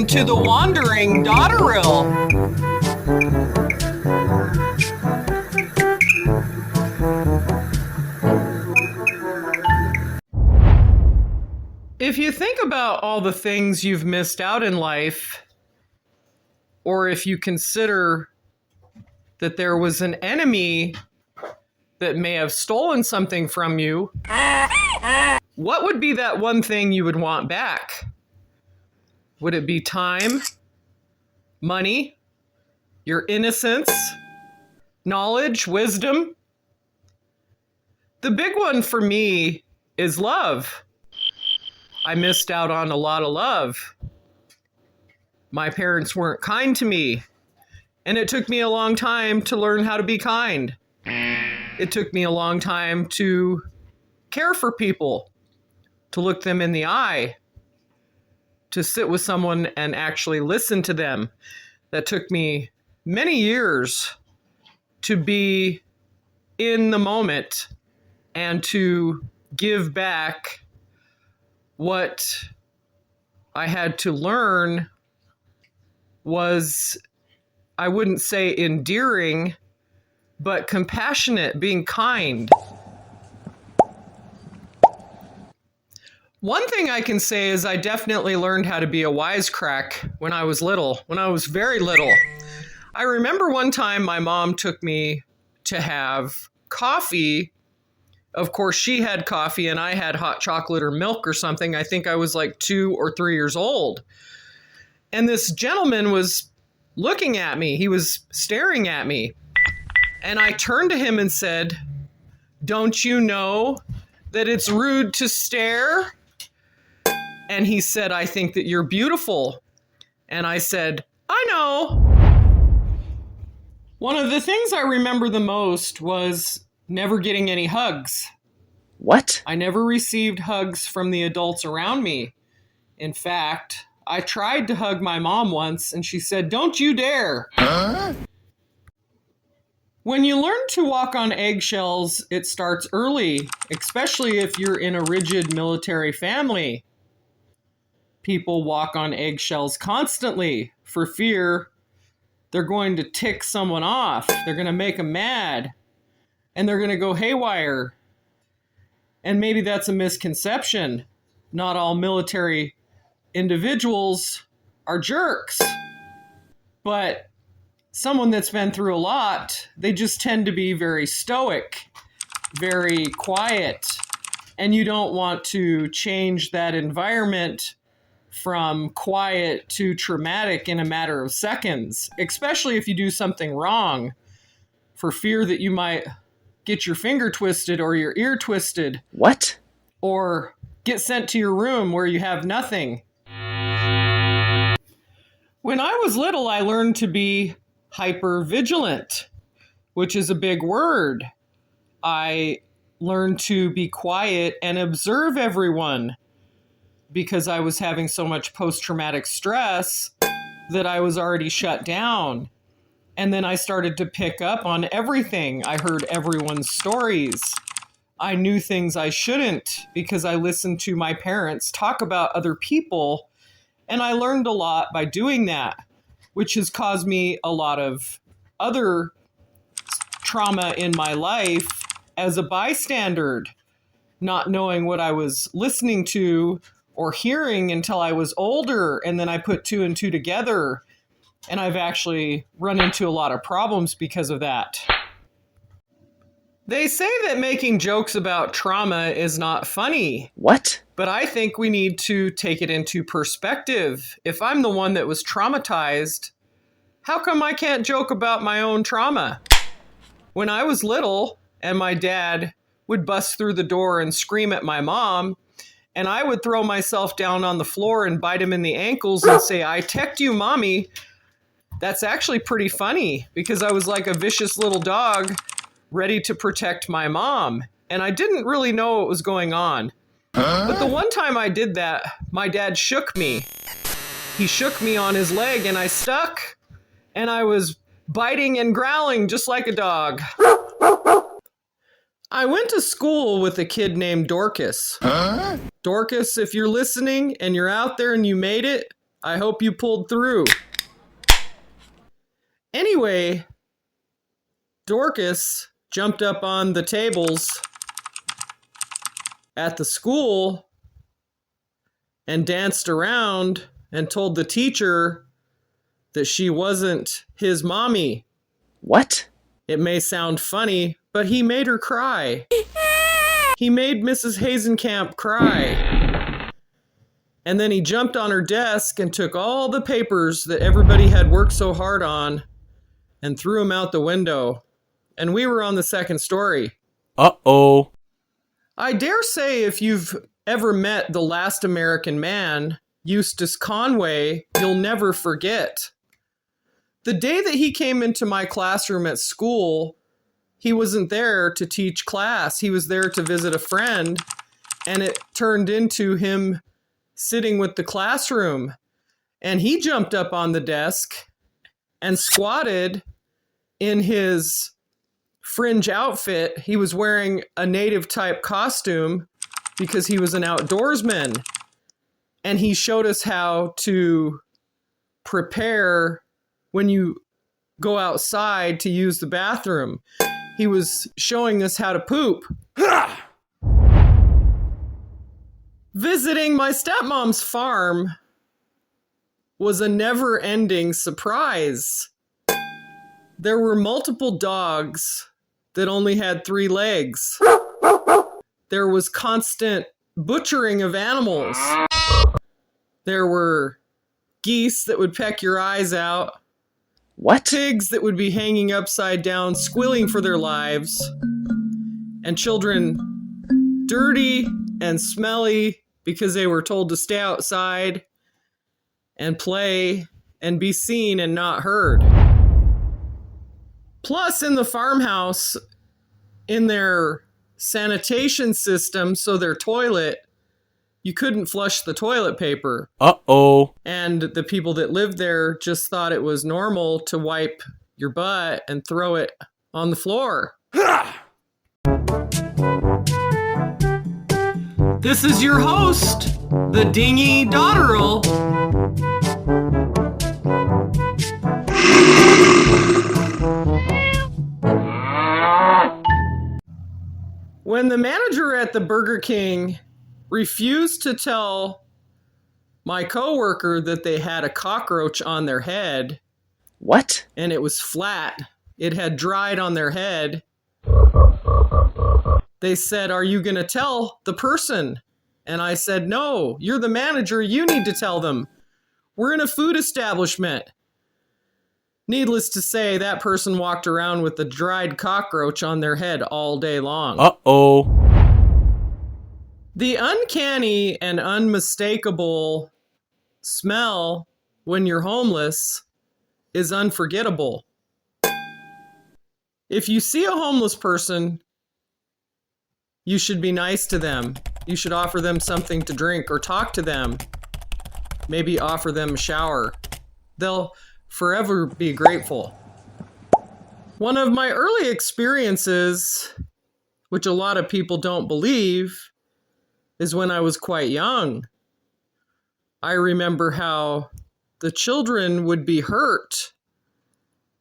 Welcome to the Wandering Dotterill. If you think about all the things you've missed out in life, or if you consider that there was an enemy that may have stolen something from you, what would be that one thing you would want back? Would it be time, money, your innocence, knowledge, wisdom? The big one for me is love. I missed out on a lot of love. My parents weren't kind to me, and it took me a long time to learn how to be kind. It took me a long time to care for people, to look them in the eye, to sit with someone and actually listen to them. That took me many years to be in the moment and to give back what I had to learn was, I wouldn't say endearing, but compassionate, being kind. One thing I can say is I definitely learned how to be a wisecrack when I was little, when I was very little. I remember one time my mom took me to have coffee. Of course, she had coffee and I had hot chocolate or milk or something. I think I was like 2 or 3 years old. And this gentleman was looking at me. He was staring at me. And I turned to him and said, "Don't you know that it's rude to stare?" And he said, "I think that you're beautiful." And I said, "I know." One of the things I remember the most was never getting any hugs. What? I never received hugs from the adults around me. In fact, I tried to hug my mom once and she said, "Don't you dare." Huh? When you learn to walk on eggshells, it starts early, especially if you're in a rigid military family. People walk on eggshells constantly for fear they're going to tick someone off. They're going to make them mad. And they're going to go haywire. And maybe that's a misconception. Not all military individuals are jerks. But someone that's been through a lot, they just tend to be very stoic, very quiet. And you don't want to change that environment from quiet to traumatic in a matter of seconds, especially if you do something wrong, for fear that you might get your finger twisted or your ear twisted. What? Or get sent to your room where you have nothing. When I was little, I learned to be hyper vigilant, which is a big word. I learned to be quiet and observe everyone because I was having so much post-traumatic stress that I was already shut down. And then I started to pick up on everything. I heard everyone's stories. I knew things I shouldn't because I listened to my parents talk about other people. And I learned a lot by doing that, which has caused me a lot of other trauma in my life as a bystander, not knowing what I was listening to or hearing until I was older. And then I put 2 and 2 together. And I've actually run into a lot of problems because of that. They say that making jokes about trauma is not funny. What? But I think we need to take it into perspective. If I'm the one that was traumatized, how come I can't joke about my own trauma? When I was little and my dad would bust through the door and scream at my mom, and I would throw myself down on the floor and bite him in the ankles and say, "I teched you, mommy." That's actually pretty funny because I was like a vicious little dog ready to protect my mom. And I didn't really know what was going on. But the one time I did that, my dad shook me. He shook me on his leg and I stuck. And I was biting and growling just like a dog. I went to school with a kid named Dorcas. Dorcas, if you're listening and you're out there and you made it, I hope you pulled through. Anyway, Dorcas jumped up on the tables at the school and danced around and told the teacher that she wasn't his mommy. What? It may sound funny, but he made her cry. He made Mrs. Hazenkamp cry. And then he jumped on her desk and took all the papers that everybody had worked so hard on and threw them out the window. And we were on the second story. Uh-oh. I dare say if you've ever met the last American man, Eustace Conway, you'll never forget. The day that he came into my classroom at school, he wasn't there to teach class. He was there to visit a friend, and it turned into him sitting with the classroom. And he jumped up on the desk and squatted in his fringe outfit. He was wearing a native type costume because he was an outdoorsman. And he showed us how to prepare when you go outside to use the bathroom. He was showing us how to poop. Visiting my stepmom's farm was a never-ending surprise. There were multiple dogs that only had 3 legs. There was constant butchering of animals. There were geese that would peck your eyes out. What? Pigs that would be hanging upside down, squealing for their lives. And children dirty and smelly because they were told to stay outside and play and be seen and not heard. Plus, in the farmhouse, in their sanitation system, so their toilet, you couldn't flush the toilet paper. Uh-oh. And the people that lived there just thought it was normal to wipe your butt and throw it on the floor. This is your host, the Dingy Dotterel. When the manager at the Burger King refused to tell my coworker that they had a cockroach on their head. What? And it was flat. It had dried on their head. They said, "Are you going to tell the person?" And I said, "No, you're the manager. You need to tell them. We're in a food establishment." Needless to say, that person walked around with the dried cockroach on their head all day long. Uh-oh. The uncanny and unmistakable smell when you're homeless is unforgettable. If you see a homeless person, you should be nice to them. You should offer them something to drink or talk to them. Maybe offer them a shower. They'll forever be grateful. One of my early experiences, which a lot of people don't believe, is when I was quite young. I remember how the children would be hurt,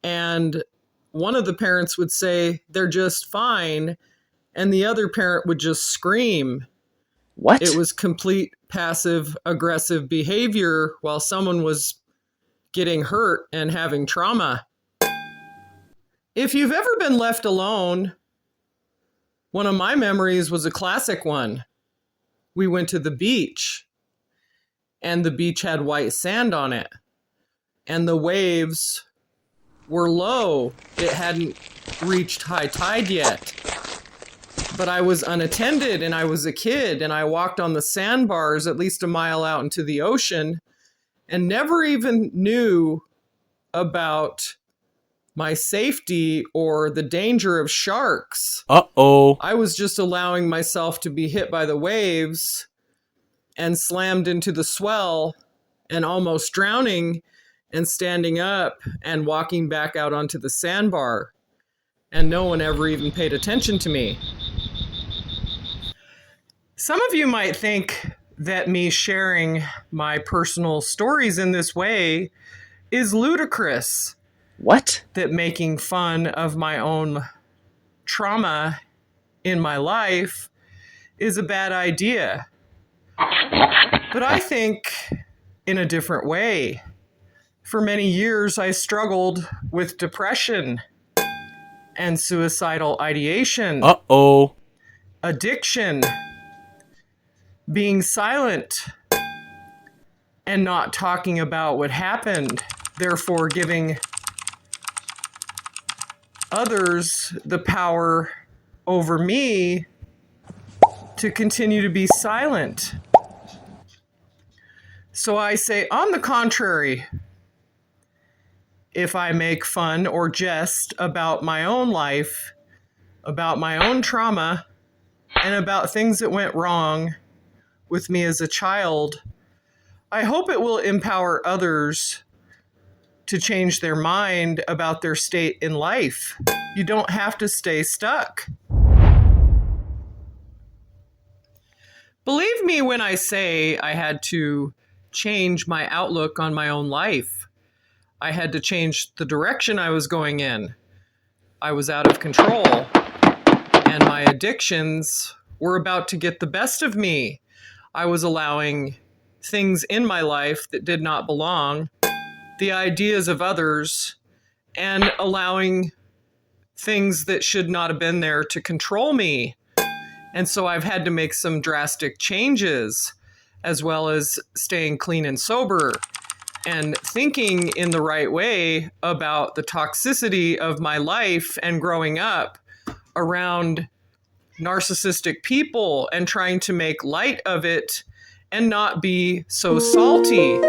and one of the parents would say, "They're just fine," and the other parent would just scream. What? It was complete passive-aggressive behavior while someone was getting hurt and having trauma. If you've ever been left alone, one of my memories was a classic one. We went to the beach, and the beach had white sand on it, and the waves were low. It hadn't reached high tide yet. But I was unattended, and I was a kid, and I walked on the sandbars at least a mile out into the ocean and never even knew about my safety or the danger of sharks. Uh-oh. I was just allowing myself to be hit by the waves and slammed into the swell and almost drowning and standing up and walking back out onto the sandbar. And no one ever even paid attention to me. Some of you might think that me sharing my personal stories in this way is ludicrous, What? that making fun of my own trauma in my life is a bad idea. But I think in a different way. For many years, I struggled with depression and suicidal ideation, Uh-oh. addiction, being silent and not talking about what happened, therefore giving others the power over me to continue to be silent. So I say, on the contrary, if I make fun or jest about my own life, about my own trauma, and about things that went wrong with me as a child, I hope it will empower others to change their mind about their state in life. You don't have to stay stuck. Believe me when I say I had to change my outlook on my own life. I had to change the direction I was going in. I was out of control, and my addictions were about to get the best of me. I was allowing things in my life that did not belong, the ideas of others, and allowing things that should not have been there to control me. And so I've had to make some drastic changes, as well as staying clean and sober and thinking in the right way about the toxicity of my life and growing up around narcissistic people and trying to make light of it and not be so salty.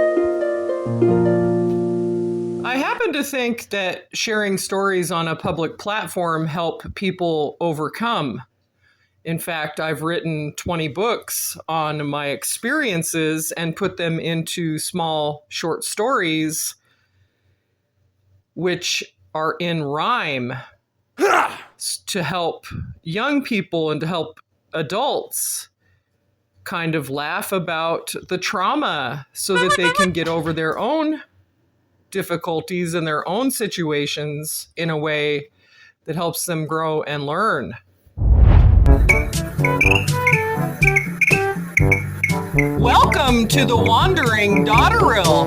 I happen to think that sharing stories on a public platform help people overcome. In fact, I've written 20 books on my experiences and put them into small short stories, which are in rhyme to help young people and to help adults kind of laugh about the trauma so that they can get over their own difficulties and their own situations in a way that helps them grow and learn. Welcome to the Wandering Dotterel.